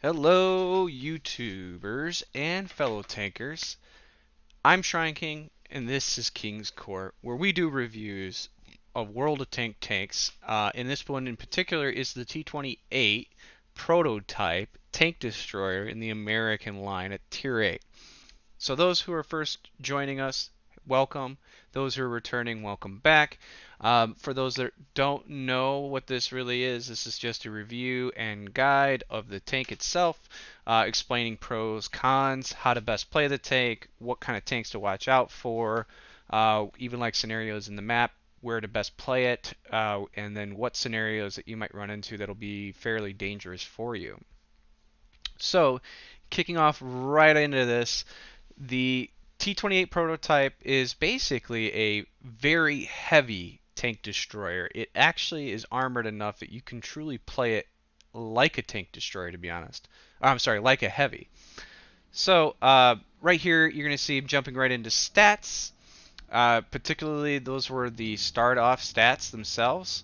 Hello, YouTubers and fellow tankers. I'm Shrine King, and this is King's Court, where we do reviews of World of tanks. And this one in particular is the T28 prototype tank destroyer in the American line at Tier 8. So those who are first joining us, welcome. Those who are returning, welcome back. For those that don't know what this really is, this is just a review and guide of the tank itself, explaining pros, cons, how to best play the tank, what kind of tanks to watch out for, even like scenarios in the map, where to best play it, and then what scenarios that you might run into that'll be fairly dangerous for you. So, kicking off right into this, the T28 prototype is basically a very heavy tank destroyer. It actually is armored enough that you can truly play it like a tank destroyer, to be honest. I'm sorry, like a heavy. So right here, you're going to see jumping right into stats. Particularly, those were the start-off stats themselves.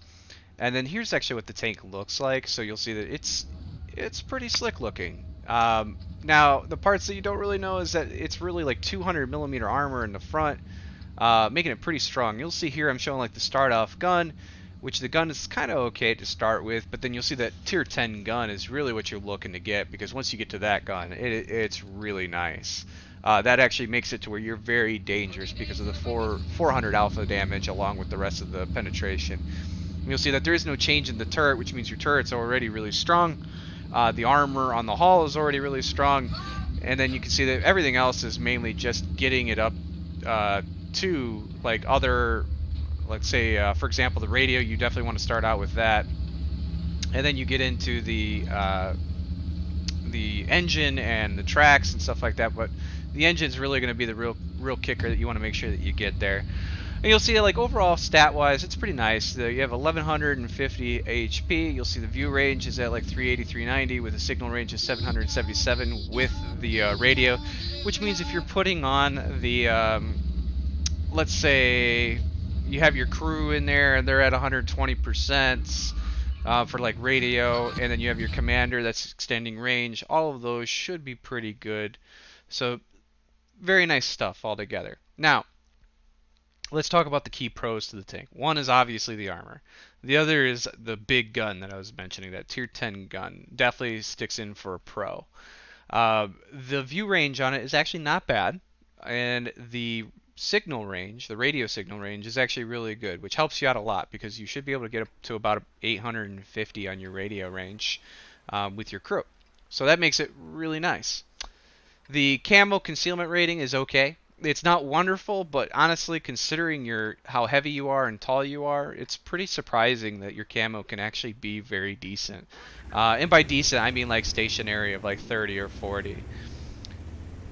And then here's actually what the tank looks like. So you'll see that it's pretty slick looking. Now, the parts that you don't really know is that it's really like 200mm armor in the front, making it pretty strong. You'll see here I'm showing like the start-off gun, which the gun is kind of okay to start with, but then you'll see that Tier 10 gun is really what you're looking to get, because once you get to that gun, it's really nice. That actually makes it to where you're very dangerous because of the 400 alpha damage along with the rest of the penetration. And you'll see that there is no change in the turret, which means your turret's already really strong. The armor on the hull is already really strong, and then you can see that everything else is mainly just getting it up to like other, let's say for example the radio. You definitely want to start out with that, and then you get into the engine and the tracks and stuff like that. But the engine is really going to be the real kicker that you want to make sure that you get there. And you'll see, like, overall stat-wise, it's pretty nice. You have 1150 HP. You'll see the view range is at like 380, 390 with a signal range of 777 with the radio, which means if you're putting on the, let's say you have your crew in there and they're at 120% for like radio, and then you have your commander that's extending range, all of those should be pretty good. So very nice stuff altogether. Now, let's talk about the key pros to the tank. One is obviously the armor. The other is the big gun that I was mentioning, that Tier 10 gun. Definitely sticks in for a pro. The view range on it is actually not bad, and the signal range, the radio signal range, is actually really good, which helps you out a lot because you should be able to get up to about 850 on your radio range with your crew. So that makes it really nice. The camo concealment rating is okay. It's not wonderful, but honestly, considering how heavy you are and tall you are, it's pretty surprising that your camo can actually be very decent. And by decent, I mean like stationary of like 30 or 40.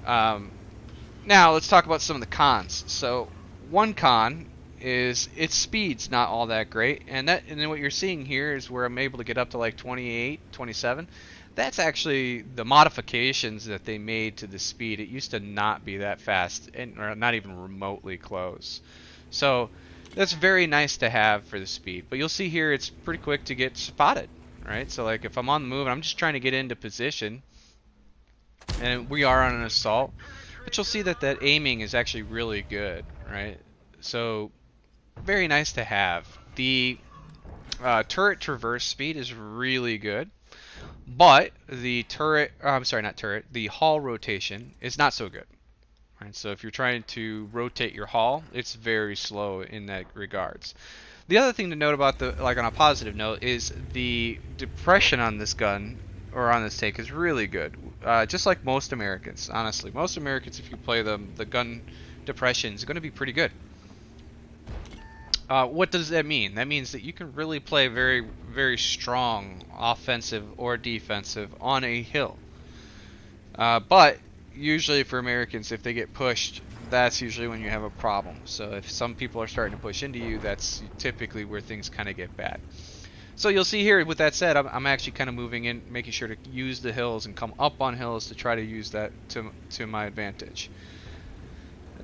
Now, let's talk about some of the cons. So, one con is its speed's not all that great, and then what you're seeing here is where I'm able to get up to like 28, 27. That's actually the modifications that they made to the speed. It used to not be that fast, or not even remotely close. So that's very nice to have for the speed. But you'll see here it's pretty quick to get spotted, right? So like if I'm on the move and I'm just trying to get into position, and we are on an assault, but you'll see that aiming is actually really good, right? So very nice to have. The turret traverse speed is really good. But the the hull rotation is not so good. Right? So if you're trying to rotate your hull, it's very slow in that regards. The other thing to note about on a positive note, is the depression on this gun, or on this tank, is really good. Just like most Americans, honestly. Most Americans, if you play them, the gun depression is going to be pretty good. What does that mean? That means that you can really play very, very strong offensive or defensive on a hill. But usually for Americans, if they get pushed, that's usually when you have a problem. So if some people are starting to push into you, that's typically where things kind of get bad. So you'll see here, with that said, I'm actually kind of moving in, making sure to use the hills and come up on hills to try to use that to my advantage.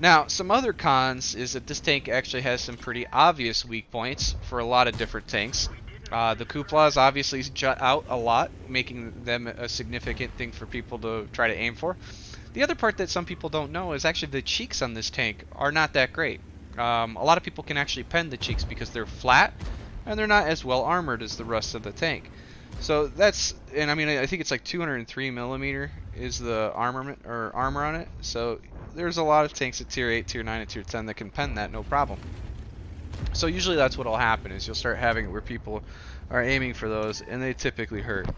Now, some other cons is that this tank actually has some pretty obvious weak points for a lot of different tanks. The cupolas obviously jut out a lot, making them a significant thing for people to try to aim for. The other part that some people don't know is actually the cheeks on this tank are not that great. A lot of people can actually pen the cheeks because they're flat and they're not as well armored as the rest of the tank. So that's, and I mean, I think it's like 203 millimeter is the armament or armor on it. So there's a lot of tanks at tier 8, tier 9, and tier 10 that can pen that no problem. So usually that's what'll happen is you'll start having it where people are aiming for those and they typically hurt.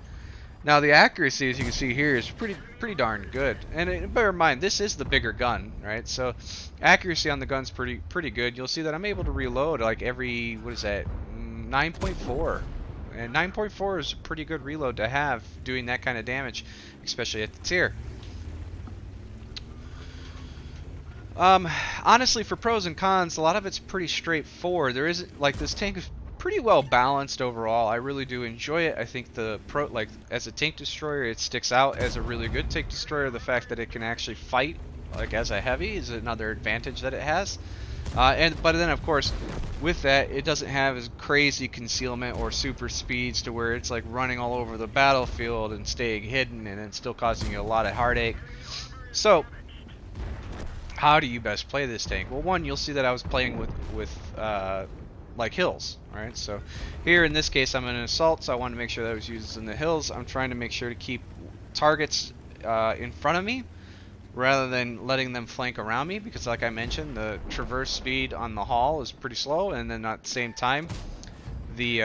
Now the accuracy, as you can see here, is pretty darn good. And bear in mind, this is the bigger gun, right? So accuracy on the gun's pretty good. You'll see that I'm able to reload like every, what is that, 9.4. And 9.4 is a pretty good reload to have doing that kind of damage, especially at the tier. Honestly, for pros and cons, a lot of it's pretty straightforward. There isn't, like, this tank is pretty well balanced overall. I really do enjoy it. I think as a tank destroyer, it sticks out as a really good tank destroyer. The fact that it can actually fight, like, as a heavy is another advantage that it has. But then, of course, with that, it doesn't have as crazy concealment or super speeds to where it's like running all over the battlefield and staying hidden and it's still causing you a lot of heartache. So, how do you best play this tank? Well, one, you'll see that I was playing with like hills, right? So here in this case, I'm in an assault, so I want to make sure that I was using the hills. I'm trying to make sure to keep targets in front of me rather than letting them flank around me, because like I mentioned, the traverse speed on the hall is pretty slow, and then at the same time, the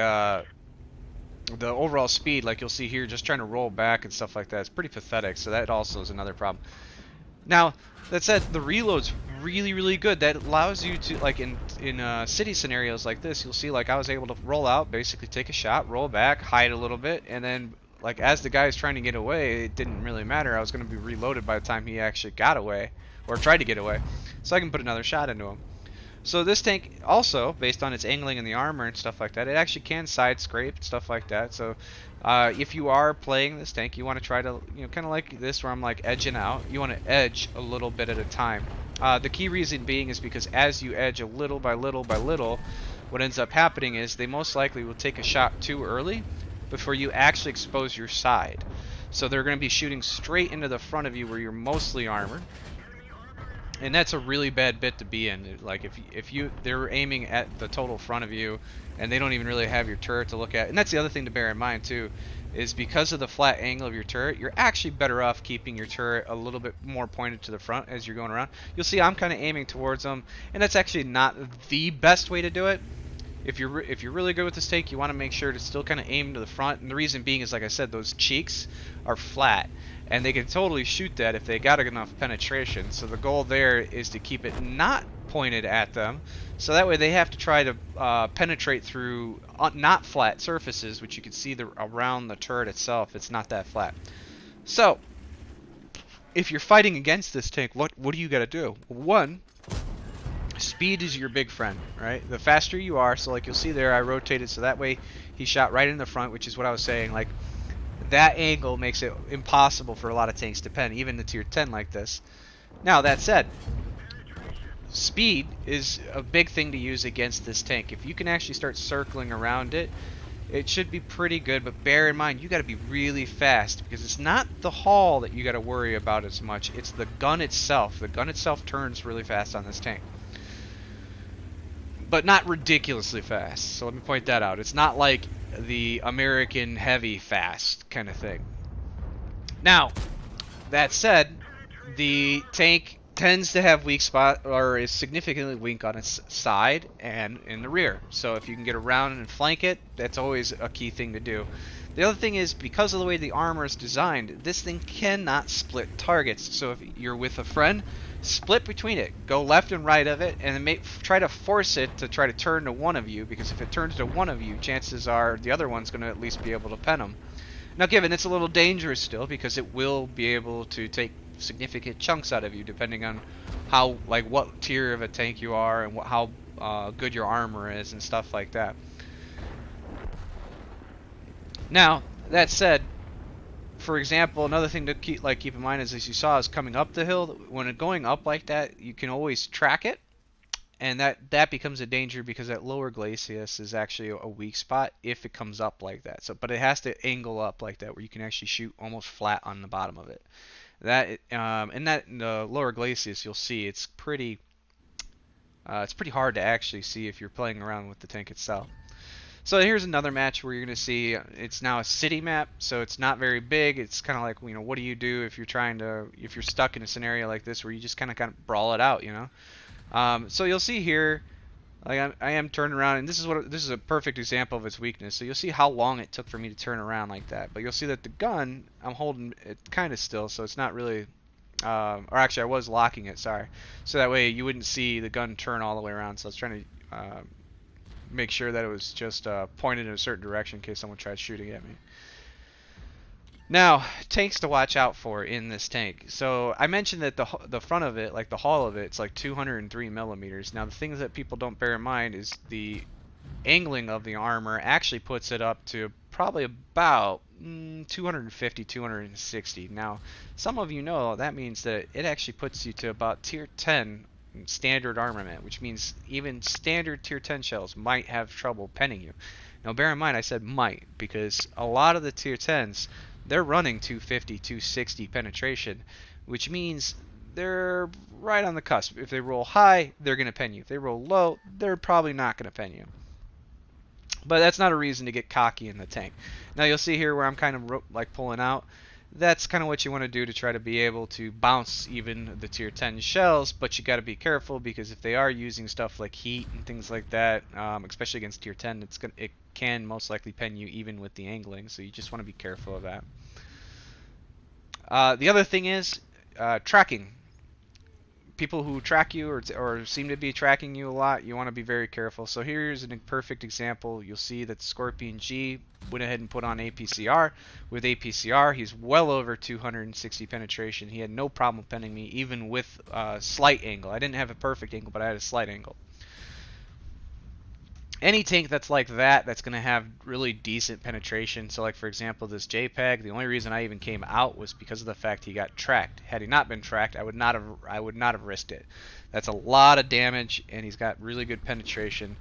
overall speed, like you'll see here, just trying to roll back and stuff like that, is pretty pathetic. So that also is another problem. Now, that said, the reload's really good. That allows you to, like, in city scenarios like this, you'll see, like, I was able to roll out, basically take a shot, roll back, hide a little bit, and then, like, as the guy is trying to get away, it didn't really matter. I was going to be reloaded by the time he actually got away, or tried to get away, so I can put another shot into him. So this tank also, based on its angling in the armor and stuff like that, it actually can side scrape, stuff like that. So if you are playing this tank, you want to try to, kind of like this where I'm like edging out, you want to edge a little bit at a time. The key reason being is because as you edge a little by little by little, what ends up happening is they most likely will take a shot too early before you actually expose your side. So they're going to be shooting straight into the front of you where you're mostly armored. And that's a really bad bit to be in. Like if they're aiming at the total front of you and they don't even really have your turret to look at. And that's the other thing to bear in mind too, is because of the flat angle of your turret, you're actually better off keeping your turret a little bit more pointed to the front as you're going around. You'll see I'm kind of aiming towards them, and that's actually not the best way to do it. If you're really good with this tank, you want to make sure to still kind of aim to the front. And the reason being is, like I said, those cheeks are flat. And they can totally shoot that if they got enough penetration. So the goal there is to keep it not pointed at them. So that way they have to try to penetrate through not flat surfaces, which you can see around the turret itself. It's not that flat. So if you're fighting against this tank, what do you got to do? One, speed is your big friend, right? The faster you are, so like you'll see there, I rotated so that way he shot right in the front, which is what I was saying. Like, that angle makes it impossible for a lot of tanks to pen, even the tier 10 like this. Now, that said, speed is a big thing to use against this tank. If you can actually start circling around it, it should be pretty good, but bear in mind, you got to be really fast, because it's not the hull that you got to worry about as much, it's the gun itself. The gun itself turns really fast on this tank, but not ridiculously fast. So let me point that out. It's not like the American heavy fast kind of thing. Now, that said, the tank tends to have weak spot, or is significantly weak on its side and in the rear. So if you can get around and flank it, that's always a key thing to do. The other thing is, because of the way the armor is designed, this thing cannot split targets. So if you're with a friend, split between it. Go left and right of it, and then try to force it to try to turn to one of you, because if it turns to one of you, chances are the other one's going to at least be able to pen them. Now, given it's a little dangerous still, because it will be able to take significant chunks out of you, depending on how, like, what tier of a tank you are and how good your armor is and stuff like that. Now, that said, for example, another thing to keep in mind is, as you saw, is coming up the hill. When it's going up like that, you can always track it, And that becomes a danger because that lower glacis is actually a weak spot if it comes up like that. So, but it has to angle up like that where you can actually shoot almost flat on the bottom of it. That in the lower glacis, you'll see it's pretty hard to actually see if you're playing around with the tank itself. So here's another match where you're going to see it's now a city map, so it's not very big. It's kind of like, what do you do if if you're stuck in a scenario like this where you just kind of brawl it out, So you'll see here, like I am turning around, and this is a perfect example of its weakness. So you'll see how long it took for me to turn around like that. But you'll see that the gun, I'm holding it kind of still, so it's not really, or actually I was locking it, sorry. So that way you wouldn't see the gun turn all the way around. So I was trying to make sure that it was just pointed in a certain direction in case someone tried shooting at me. Now, tanks to watch out for in this tank. So I mentioned that the front of it, like the hull of it, it's like 203 millimeters. Now the things that people don't bear in mind is the angling of the armor actually puts it up to probably about 250, 260. Now, some of you know that means that it actually puts you to about tier 10 standard armament, which means even standard tier 10 shells might have trouble penning you. Now bear in mind I said might, because a lot of the tier 10s, they're running 250, 260 penetration, which means they're right on the cusp. If they roll high, they're going to pen you. If they roll low, they're probably not going to pen you. But that's not a reason to get cocky in the tank. Now you'll see here where I'm kind of like pulling out. That's kind of what you want to do to try to be able to bounce even the tier 10 shells, but you got to be careful because if they are using stuff like heat and things like that, especially against tier 10, it can most likely pen you even with the angling, so you just want to be careful of that. The other thing is tracking. People who track you or seem to be tracking you a lot, you want to be very careful. So here's a perfect example. You'll see that Scorpion G went ahead and put on APCR. With APCR, he's well over 260 penetration. He had no problem penning me, even with slight angle. I didn't have a perfect angle, but I had a slight angle. Any tank that's like that, that's going to have really decent penetration. So like for example this JPEG, the only reason I even came out was because of the fact he got tracked. Had he not been tracked, I would not have risked it. That's a lot of damage, and he's got really good penetration.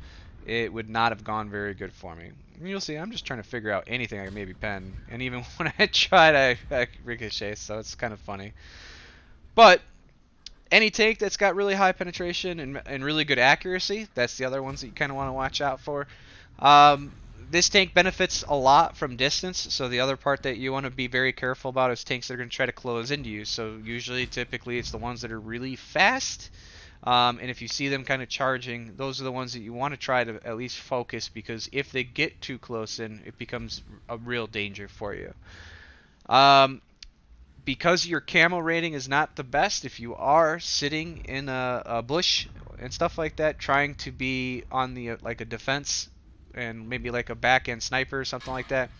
It would not have gone very good for me. And you'll see I'm just trying to figure out anything I can maybe pen, and even when I tried I ricochet, so it's kind of funny. But any tank that's got really high penetration and really good accuracy, that's the other ones that you kind of want to watch out for. This tank benefits a lot from distance, so the other part that you want to be very careful about is tanks that are going to try to close into you. So usually, typically, it's the ones that are really fast, and if you see them kind of charging, those are the ones that you want to try to at least focus, because if they get too close in, it becomes a real danger for you. Because your camo rating is not the best, if you are sitting in a bush and stuff like that, trying to be on the like a defense and maybe like a back end sniper or something like that,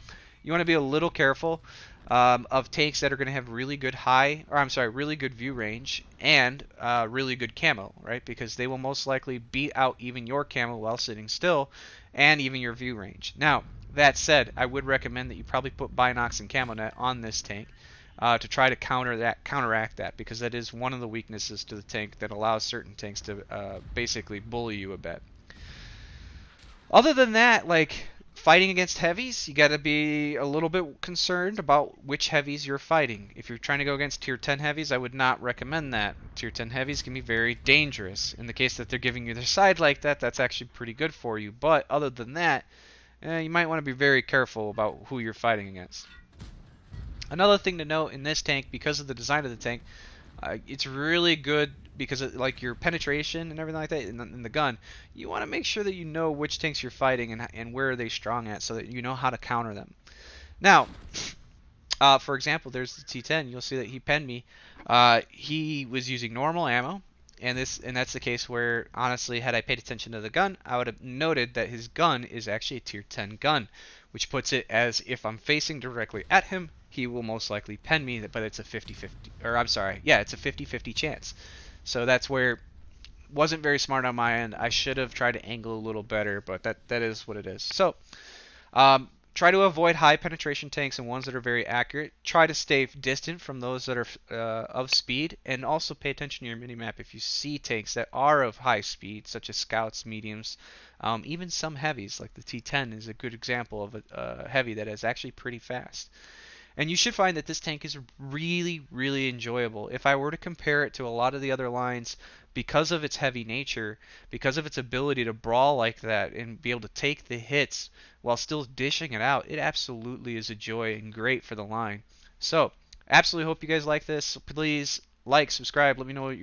you want to be a little careful of tanks that are going to have really good really good view range and really good camo, right? Because they will most likely beat out even your camo while sitting still and even your view range. Now, that said, I would recommend that you probably put Binox and Camo Net on this tank. To try to counteract that, because that is one of the weaknesses to the tank that allows certain tanks to basically bully you a bit. Other than that, like fighting against heavies, you got to be a little bit concerned about which heavies you're fighting. If you're trying to go against tier 10 heavies, I would not recommend that. Tier 10 heavies can be very dangerous. In the case that they're giving you their side like that, that's actually pretty good for you. But other than that, you might want to be very careful about who you're fighting against. Another thing to note in this tank, because of the design of the tank, it's really good because of, like, your penetration and everything like that in the gun. You want to make sure that you know which tanks you're fighting and where are they strong at, so that you know how to counter them. Now, for example, there's the T10. You'll see that he penned me. He was using normal ammo, and that's the case where, honestly, had I paid attention to the gun, I would have noted that his gun is actually a tier 10 gun, which puts it as if I'm facing directly at him, he will most likely pen me, but it's a 50-50, or I'm sorry, yeah, it's a 50-50 chance. So that's where wasn't very smart on my end. I should have tried to angle a little better, but that is what it is. So Try to avoid high penetration tanks and ones that are very accurate. Try to stay distant from those that are of speed, and also pay attention to your minimap if you see tanks that are of high speed, such as scouts, mediums, even some heavies, like the T10 is a good example of a heavy that is actually pretty fast. And you should find that this tank is really, really enjoyable. If I were to compare it to a lot of the other lines, because of its heavy nature, because of its ability to brawl like that and be able to take the hits while still dishing it out, it absolutely is a joy and great for the line. So, absolutely hope you guys like this. Please like, subscribe, let me know what you